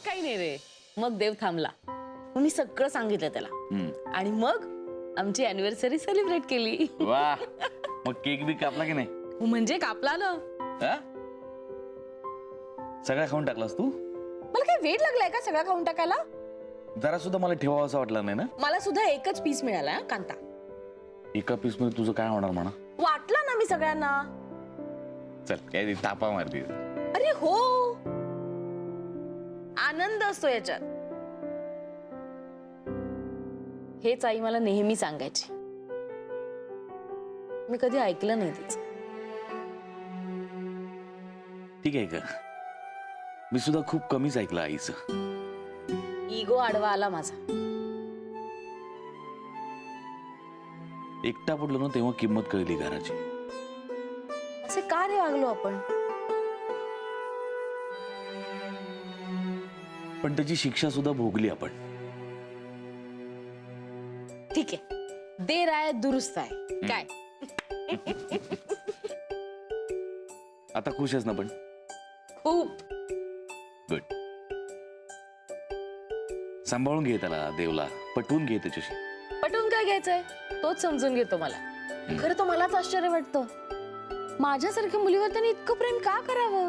काही नाही रे. मग देव थांबला. मग मी सगळं सांगितलं त्याला आणि मग आमची अॅनिव्हर्सरी सेलिब्रेट केली. वा, मग केक बी कापला की नाही? म्हणजे कापला ना. हा? सगळा खाऊन टाकलास तू? मला काय वेळ लागलाय का सगळं खाऊन टाकायला? जरा सुद्धा मला ठेवावं असं वाटलं नाही ना? मला सुद्धा एकच पीस मिळाला हा, कांता. एका पीस मध्ये तुझं काय होणार म्हणा? वाटला ना मी सगळ्यांना. चल काय तापा मारती. अरे हो, आनंद असतो याच्यात. हेच आई मला नेहमी सांगायची. मी कधी ऐकलं नाही तिचं. ठीक आहे का? मी सुद्धा खूप कमीच ऐकलं आईचं. इगो आडवा आला माझा. एकटा पडलो ना तेव्हा किंमत कळली घराची. असे का रे वागलो आपण? पण त्याची शिक्षा सुद्धा भोगली आपण. ठीक आहे, देर आहे दुरुस्त आहे. काय आता खुश आहेस ना? पण खूप. गुड. सांभाळून घे त्याला, देवला पटवून घे त्याच्याशी. पटवून काय घ्यायचंय? तोच समजून घेतो मला. खरं तर मलाच आश्चर्य वाटतं, माझ्यासारख्या मुलीवर त्याने इतकं प्रेम का करावं?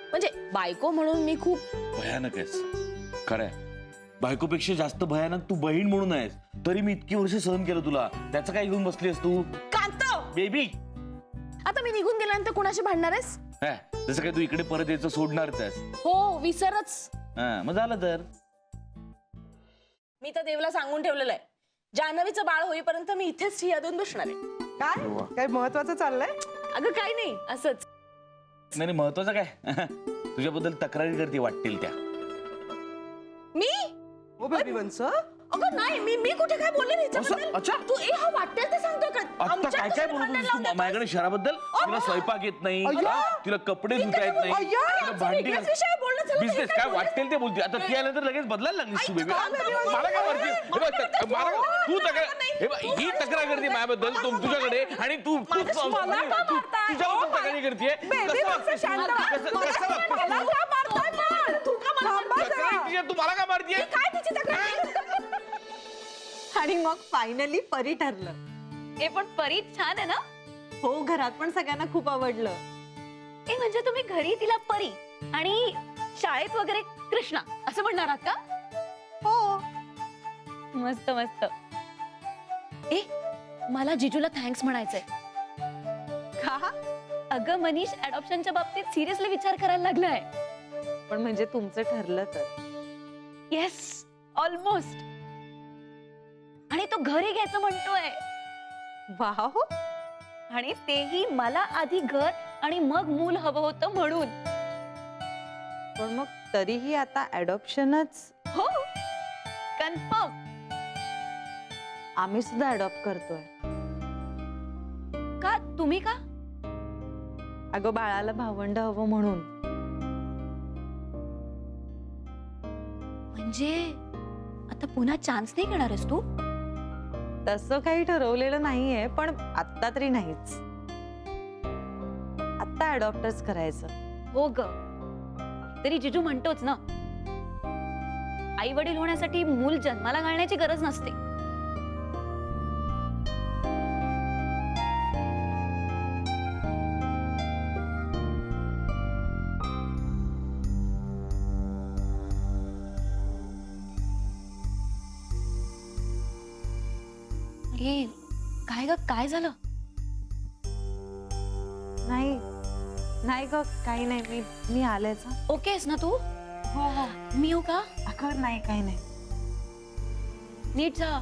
म्हणजे बायको म्हणून मी खूप भयानक आहेस. खरंय, बायकोपेक्षा जास्त भयानक तू बहीण म्हणून आहेस. तरी मी इतकी वर्ष सहन केलं तुला. त्याचं काय घेऊन बसलीस तू? कांता बेबी, आता मी निघून गेल्यानंतर कोणाशी भांडणार आहेस? जसं काय तू इकडे परत यायचं सोडणारच आहेस? हो, विसरच. मग झालं तर. मी तर देवला सांगून ठेवलेलं आहे, जान्हवीचं बाळ होईपर्यंत मी इथेच ठिया देऊन बसणार आहे. काय महत्वाचं चाललंय? अगं काही नाही, असंच. नाही नाही, महत्वाचं काय? तुझ्याबद्दल तक्रारी करते वाटतील त्या. मी? हो बेबी वंस. अगं नाही, मी कुठे काय बोलले नाही हिच्याबद्दल. अच्छा. तू हा वाटेल ते सांगतो का? आता आमच्यात काय काय कशाला बोलत भांडण होतीस तू लावून माझ्याकडे शहराबद्दल? तुला स्वयंपाक येत नाही, तिला कपडे धुता येत नाही, तिला भांडी वेगळ्याच विषयावर बोलणं चालू आहे. बिझनेस काय वाटेल ते बोलते. आता ती आल्यानंतर लगेच बदलायला लागलीस तू बेबी. मला काय मारते? तू तक्रार, हे बघ, ही तक्रार करते माझ्याबद्दल तुझ्याकडे आणि तू तुझ्याबद्दल तक्रारी करते. तू मला का मारतीये? काय तिची तक्रार? आणि मग फायनली परी ठरलं. हे पण परी छान आहे ना? हो, घरात पण सगळ्यांना खूप आवडलं. ए म्हणजे तुम्ही घरी तिला परी आणि शाळेत वगैरे कृष्णा असं म्हणणार आहात का? हो. मस्त मस्त. ए मला जिजूला थँक्स म्हणायचंय. का? अगं मनीष अडॉप्शनच्या बाबतीत सिरियसली विचार करायला लागलाय. पण म्हणजे तुमचं ठरलं तर? Yes, almost. आणि तो घरी घ्यायचं म्हणतोय. वाव. आणि तेही मला आधी घर आणि मग मूल हवं होतं म्हणून. पण मग तरीही आता अडॉप्शनच. हो, कन्फर्म. आम्ही सुद्धा अडॉप्ट करतोय. का? तुम्ही का? अगं बाळाला भावंड हवं म्हणून. म्हणजे आता पुन्हा चान्स नाही घेणार आहेस तू? तसं काही ठरवलेलं नाहीये, पण आत्ता तरी नाहीच. आत्ता अडॉप्टच करायचं. हो ग, तरी जिजू म्हणतोच ना, आई वडील होण्यासाठी मूल जन्माला घालण्याची गरज नसते. अरे काय ग, काय झालं? नाही नाही ग, काही नाही. मी आलेच. ओके आहेस ना तू? हो हो. मी येऊ का? अगं नाही, काही नाही. नीट जा.